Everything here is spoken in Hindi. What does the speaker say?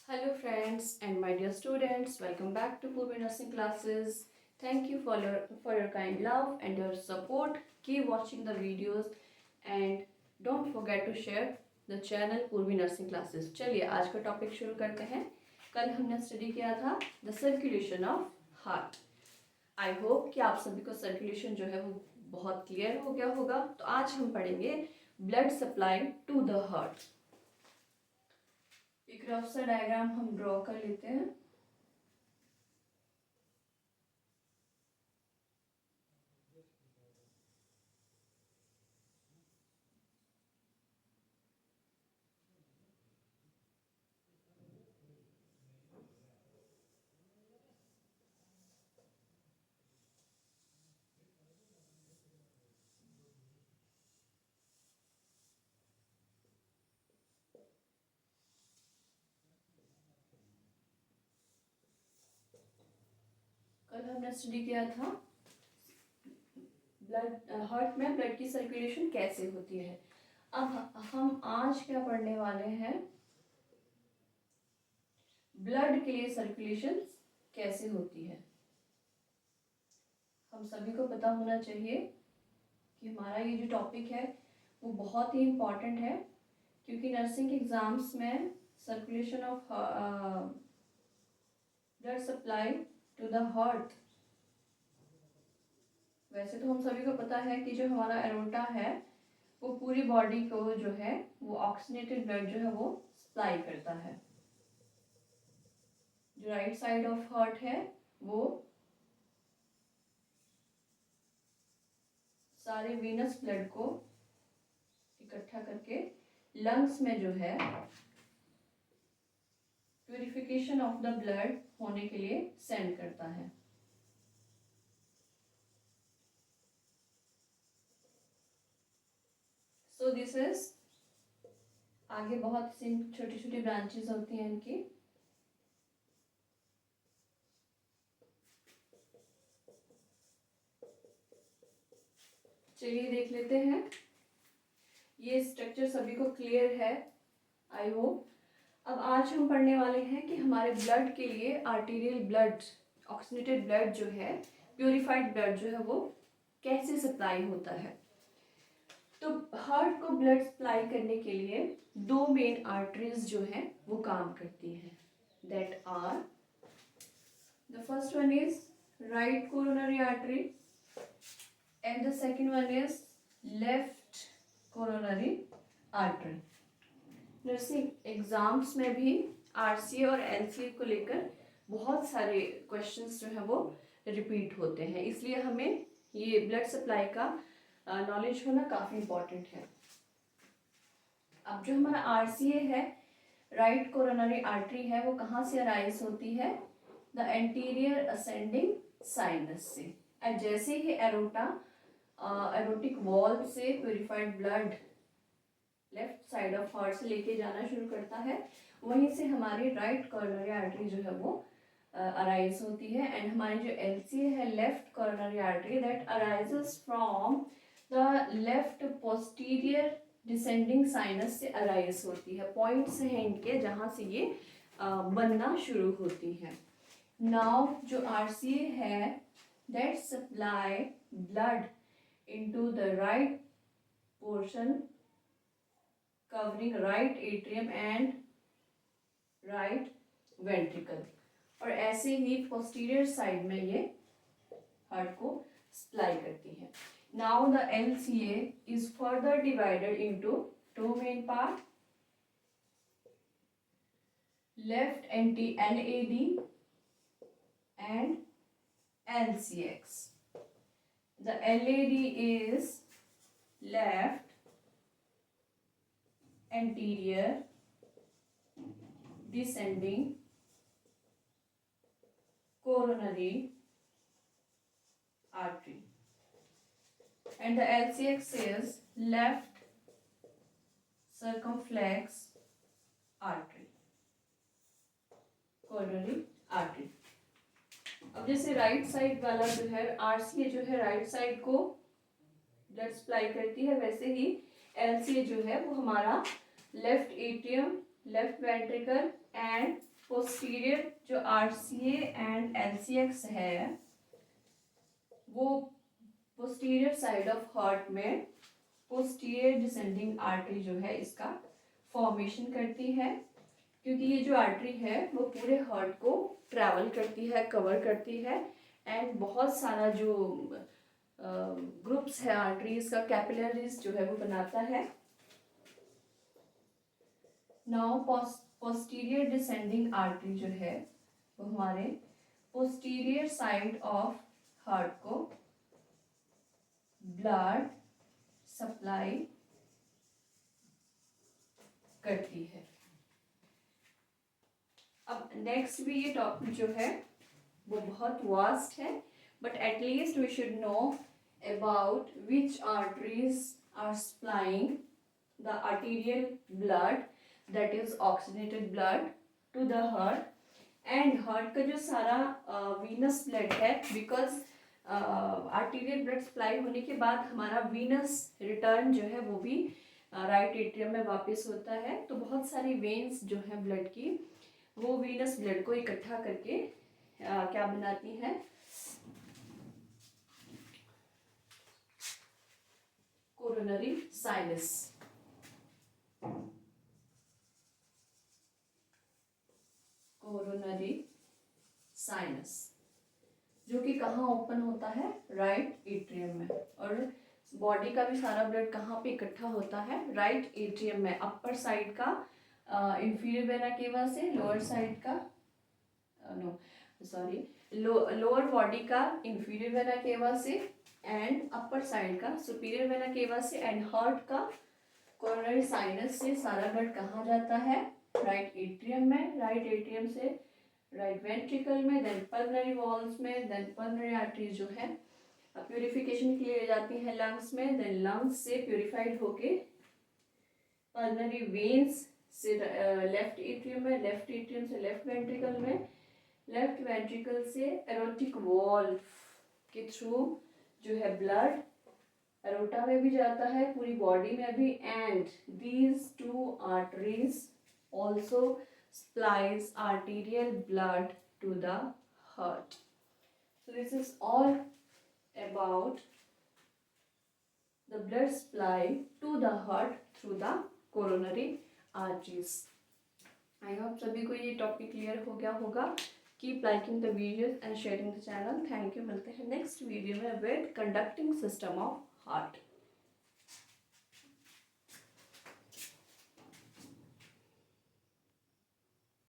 Hello friends and my dear students, welcome back to Purvi Nursing Classes. Thank you for your kind love and your support. Keep watching the videos and don't forget to share the channel Purvi Nursing Classes. चलिए आज का टॉपिक शुरू करते हैं। कल हमने स्टडी किया था the circulation of heart. I hope कि आप सभी को सर्कुलेशन जो है वो बहुत क्लियर हो गया होगा। तो आज हम पढ़ेंगे blood supply to the heart. एक रफ सा डायग्राम हम ड्रॉ कर लेते हैं। कल हमने स्टडी किया था ब्लड हार्ट में ब्लड की सर्कुलेशन कैसे होती है। अब हम आज क्या पढ़ने वाले हैं, ब्लड के लिए सर्कुलेशन कैसे होती है। हम सभी को पता होना चाहिए कि हमारा ये जो टॉपिक है वो बहुत ही इम्पॉर्टेंट है, क्योंकि नर्सिंग एग्जाम्स में circulation of blood supply to the heart, वैसे तो हम सभी को पता है कि जो हमारा एरोटा है वो पूरी बॉडी को जो है वो ऑक्सीजनेटेड ब्लड जो है वो सप्लाई करता है। जो राइट साइड ऑफ हार्ट है वो सारे वीनस ब्लड को इकट्ठा करके लंग्स में जो है प्यूरिफिकेशन ऑफ द ब्लड होने के लिए सेंड करता है। सो दिस इज, आगे बहुत सी छोटी छोटी ब्रांचेस होती हैं इनकी। चलिए देख लेते हैं। ये स्ट्रक्चर सभी को क्लियर है, आई होप। अब आज हम पढ़ने वाले हैं कि हमारे ब्लड के लिए आर्टीरियल ब्लड, ऑक्सीजनेटेड ब्लड जो है, प्यूरिफाइड ब्लड जो है वो कैसे सप्लाई होता है। तो हार्ट को ब्लड सप्लाई करने के लिए दो मेन आर्टरीज जो हैं वो काम करती हैं। That are, the first one is right coronary artery and the second one is left coronary artery. Nursing exams में भी आरसीए और एनसीए को लेकर बहुत सारे क्वेश्चंस जो है वो रिपीट होते हैं, इसलिए हमें ये ब्लड सप्लाई का नॉलेज होना काफ़ी इम्पोर्टेंट है। अब जो हमारा आरसीए है, राइट कोरोनरी आर्टरी है, वो कहाँ से अराइज होती है, द एंटीरियर असेंडिंग साइनस से। जैसे ही एरोटा एरोटिक वॉल्व से purified blood left side of heart से लेके जाना शुरू करता है, वहीं से हमारी राइट कोरोनरी आर्टरी जो है वो अराइज होती है। एंड हमारी जो एलसीए है, left coronary artery, that arises from the left posterior descending sinus से अराइज होती है। पॉइंट्स हैं इनके जहाँ से ये बनना शुरू होती है। नाउ जो आरसीए है, that supply blood into the right portion covering right atrium and right ventricle, और ऐसे ही posterior side में ये हार्ट को सप्लाई करती है। Now the LCA is further divided into two main parts, left NAD and LCX. The LAD is left anterior descending coronary artery, and the LCX is left circumflex artery, coronary artery. अब जैसे राइट साइड वाला जो है आरसीए जो है राइट साइड को ब्लड सप्लाई करती है, वैसे ही एलसीए जो है वो हमारा left atrium, left ventricle and posterior जो RCA एंड LCX है वो पोस्टीरियर साइड ऑफ हार्ट में पोस्टीरियर डिसेंडिंग आर्टरी जो है इसका फॉर्मेशन करती है, क्योंकि ये जो आर्टरी है वो पूरे हार्ट को ट्रैवल करती है, कवर करती है, एंड बहुत सारा जो ग्रुप्स है आर्टरीज का, कैपिलरीज जो है वो बनाता है। नाउ पोस्टीरियर डिसेंडिंग आर्टरी जो है वो हमारे पोस्टीरियर साइड ऑफ हार्ट को ब्लड सप्लाई करती है। अब नेक्स्ट भी ये टॉपिक जो है वो बहुत वास्ट है, but at least we should know about which arteries are supplying the arterial blood, that is oxygenated blood to the heart, and heart का जो सारा वीनस ब्लड है, बिकॉज आर्टीरियल ब्लड सप्लाई होने के बाद हमारा वीनस रिटर्न जो है वो भी राइट एट्रियम में वापस होता है। तो बहुत सारी वेन्स जो है ब्लड की वो वीनस ब्लड को इकट्ठा करके क्या बनाती है, कोरोनरी साइनस। कोरोनरी साइनस जो कि कहाँ ओपन होता है, राइट एट्रियम में। और बॉडी का भी सारा ब्लड कहाँ पे इकट्ठा होता है, राइट एट्रियम में। अपर साइड का इंफीरियर वेना केवा से, लोअर साइड का लोअर बॉडी का इंफीरियर वेना केवा से, एंड अपर साइड का सुपीरियर वेना केवा से, एंड हार्ट का कोरोनरी साइनस से सारा ब्लड कहाँ जाता है, राइट एट्रियम में। राइट एट्रियम से राइट वेंट्रिकल में, देन पल्मोनरी वॉल्स में, देन पल्मोनरी आर्टरीज जो है प्यूरिफिकेशन के लिए जाती है लंग्स में, देन लंग्स से प्यूरिफाइड होके पल्मोनरी वेन्स से लेफ्ट एट्रियम में, लेफ्ट एट्रियम से लेफ्ट वेंट्रिकल में, लेफ्ट वेंट्रिकल से एरोटिक वॉल्व के थ्रू जो है ब्लड एरोटा में भी जाता है, पूरी बॉडी में भी, and these two arteries also supplies arterial blood to the heart. So this is all about the blood supply to the heart through the coronary arteries. I hope सभी को ये टॉपिक क्लियर हो गया होगा। Keep liking the videos and sharing the channel. Thank you. मिलते हैं नेक्स्ट वीडियो में with conducting system of heart.